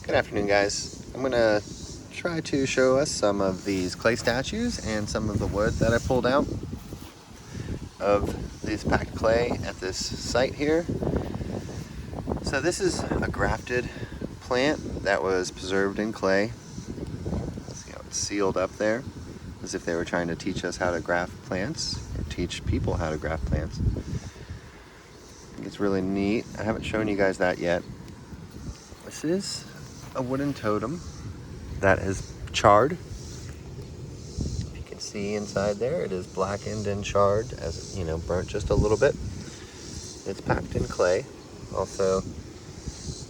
Good afternoon, guys. I'm gonna try to show us some of these clay statues and some of the wood that I pulled out of this packed clay at this site here. So this is a grafted plant that was preserved in clay. See how it's sealed up there, as if they were trying to teach us how to graft plants, or teach people how to graft plants. I think it's really neat. I haven't shown you guys that yet. This is a wooden totem that is charred. If you can see inside there, it is blackened and charred, as you know, burnt just a little bit. It's packed in clay. Also,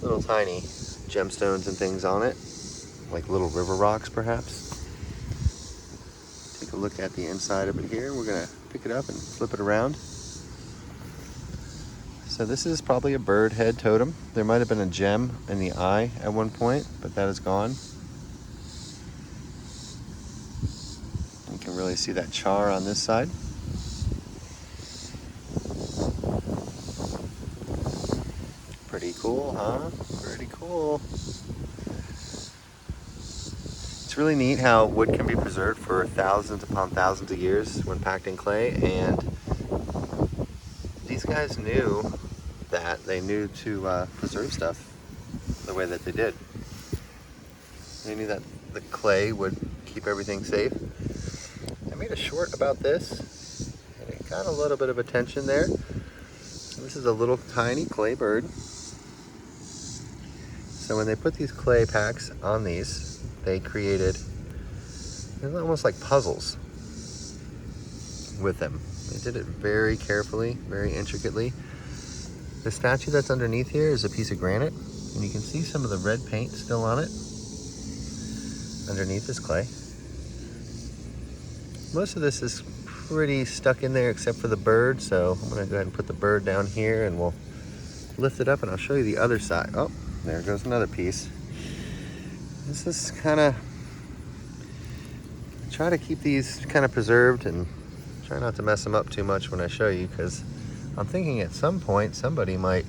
little tiny gemstones and things on it, like little river rocks perhaps. Take a look at the inside of it here. We're gonna pick it up and flip it around. So this is probably a bird head totem. There might have been a gem in the eye at one point, but that is gone. You can really see that char on this side. Pretty cool, huh? Pretty cool. It's really neat how wood can be preserved for thousands upon thousands of years when packed in clay, and these guys knew that. They knew to preserve stuff the way that they did. They knew that the clay would keep everything safe. I made a short about this, and it got a little bit of attention there. This is a little tiny clay bird. So when they put these clay packs on these, they created almost like puzzles with them. They did it very carefully, very intricately. The statue that's underneath here is a piece of granite, and you can see some of the red paint still on it underneath this clay. Most of this is pretty stuck in there except for the bird, so I'm gonna go ahead and put the bird down here and we'll lift it up and I'll show you the other side. Oh, there goes another piece. This is kind of, try to keep these kind of preserved and try not to mess them up too much when I show you, because I'm thinking at some point somebody might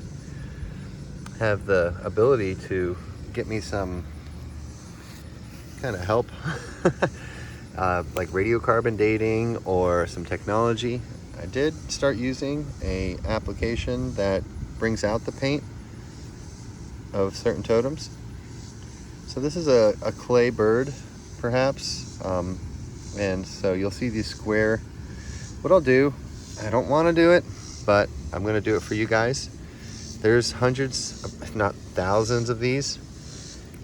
have the ability to get me some kind of help, like radiocarbon dating or some technology. I did start using an application that brings out the paint of certain totems. So this is a clay bird, perhaps, and so you'll see these square. What I'll do, I don't want to do it, but I'm going to do it for you guys. There's hundreds, if not thousands of these,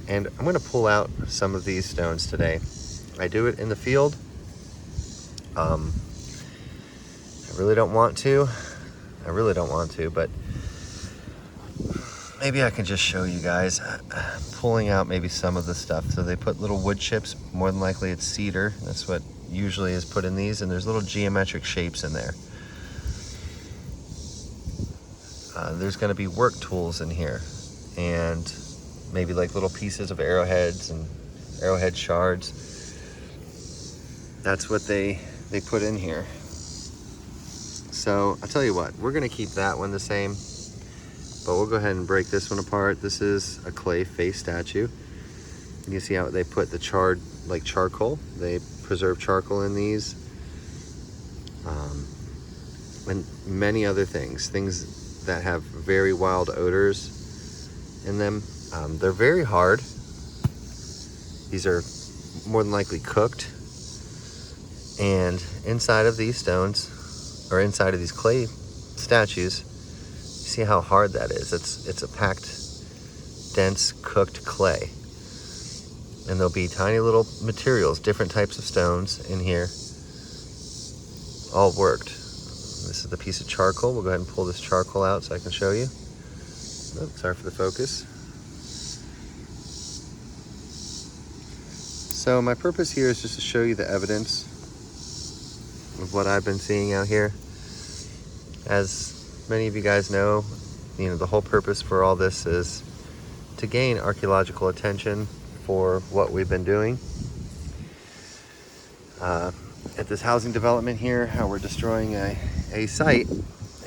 and I'm going to pull out some of these stones today. I do it in the field. I really don't want to. But maybe I can just show you guys pulling out maybe some of the stuff. So they put little wood chips, more than likely it's cedar. That's what usually is put in these, and there's little geometric shapes in there. There's going to be work tools in here, and maybe like little pieces of arrowheads and arrowhead shards. That's what they put in here. So I'll tell you what, we're going to keep that one the same, but we'll go ahead and break this one apart. This is a clay face statue. You can see how they put the charred, like charcoal. They preserve charcoal in these, and many other things that have very wild odors in them. They're very hard. These are more than likely cooked. And inside of these stones, or inside of these clay statues, you see how hard that is. It's a packed, dense, cooked clay. And there'll be tiny little materials, different types of stones in here, all worked. This is the piece of charcoal. We'll go ahead and pull this charcoal out so I can show you. Oh, sorry for the focus. So my purpose here is just to show you the evidence of what I've been seeing out here. As many of you guys know, the whole purpose for all this is to gain archaeological attention for what we've been doing. At this housing development here, how we're destroying a site,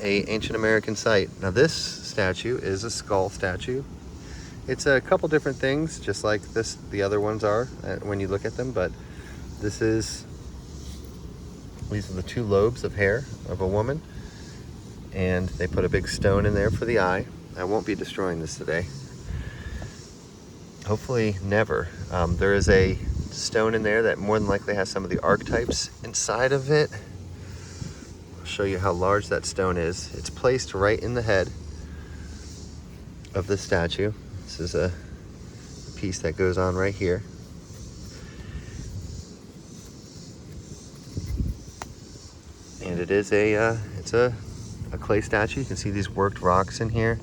a ancient American site. Now this statue is a skull statue. It's a couple different things, just like the other ones are when you look at them, but these are the two lobes of hair of a woman, and they put a big stone in there for the eye. I won't be destroying this today. Hopefully never. There is a stone in there that more than likely has some of the archetypes inside of it. I'll show you how large that stone is. It's placed right in the head of the statue. This is a piece that goes on right here. And it is it's a clay statue. You can see these worked rocks in here.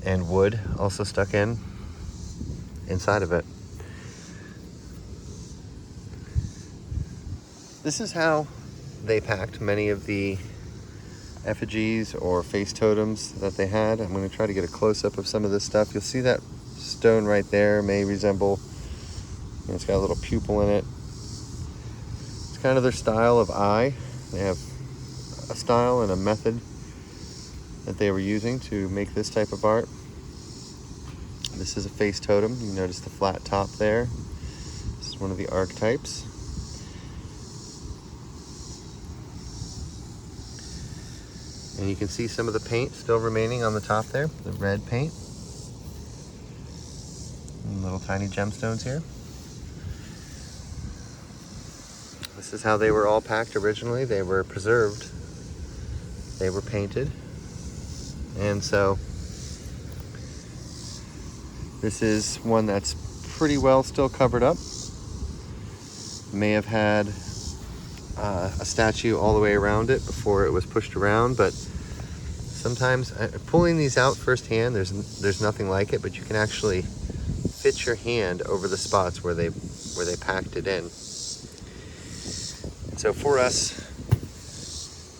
And wood also stuck inside of it. This is how they packed many of the effigies or face totems that they had. I'm going to try to get a close-up of some of this stuff. You'll see that stone right there may resemble, it's got a little pupil in it. It's kind of their style of eye. They have a style and a method that they were using to make this type of art. This is a face totem. You notice the flat top there. This is one of the archetypes. And you can see some of the paint still remaining on the top there, the red paint. And little tiny gemstones here. This is how they were all packed originally. They were preserved. They were painted. And so this is one that's pretty well still covered up. May have had a statue all the way around it before it was pushed around, but sometimes pulling these out firsthand, there's nothing like it, but you can actually fit your hand over the spots where they packed it in. So for us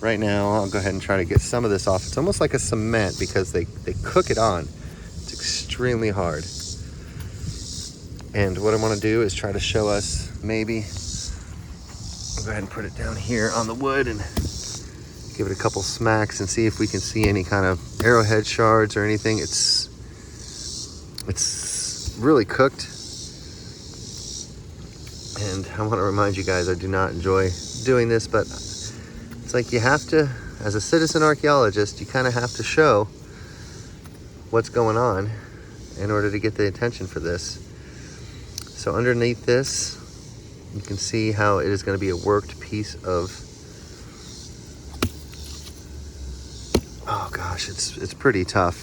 right now, I'll go ahead and try to get some of this off. It's almost like a cement because they cook it on. It's extremely hard. And what I want to do is try to show us maybe, I'll go ahead and put it down here on the wood and give it a couple smacks and see if we can see any kind of arrowhead shards or anything. It's really cooked. And I want to remind you guys, I do not enjoy doing this, but it's like you have to, as a citizen archaeologist, you kind of have to show what's going on in order to get the attention for this. So underneath this, you can see how it is going to be a worked piece of, oh gosh, it's pretty tough.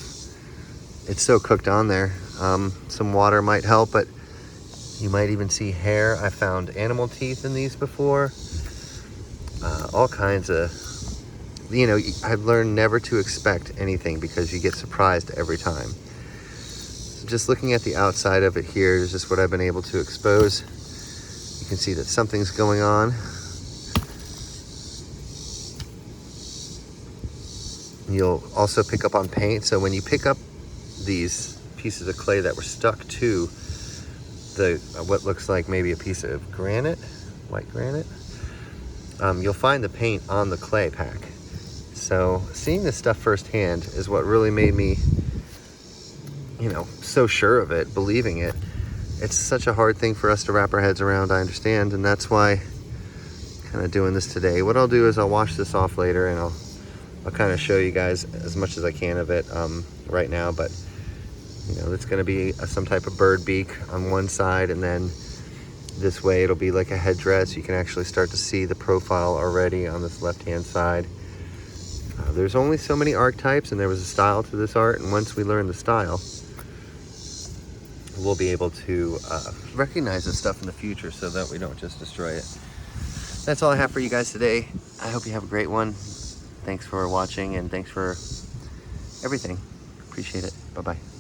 It's so cooked on there. Some water might help, but you might even see hair. I found animal teeth in these before. All kinds of, I've learned never to expect anything because you get surprised every time. So just looking at the outside of it here is just what I've been able to expose. You can see that something's going on. You'll also pick up on paint. So when you pick up these pieces of clay that were stuck to what looks like maybe a piece of granite, white granite, you'll find the paint on the clay pack. So seeing this stuff firsthand is what really made me, so sure of it, believing it. It's such a hard thing for us to wrap our heads around, I understand, and that's why I'm kind of doing this today. What I'll do is I'll wash this off later and I'll kind of show you guys as much as I can of it right now, but it's going to be some type of bird beak on one side, and then this way it'll be like a headdress. You can actually start to see the profile already on this left-hand side. There's only so many archetypes, and there was a style to this art, and once we learn the style, we'll be able to recognize this stuff in the future so that we don't just destroy it. That's all I have for you guys today. I hope you have a great one. Thanks for watching, and thanks for everything. Appreciate it. Bye-bye.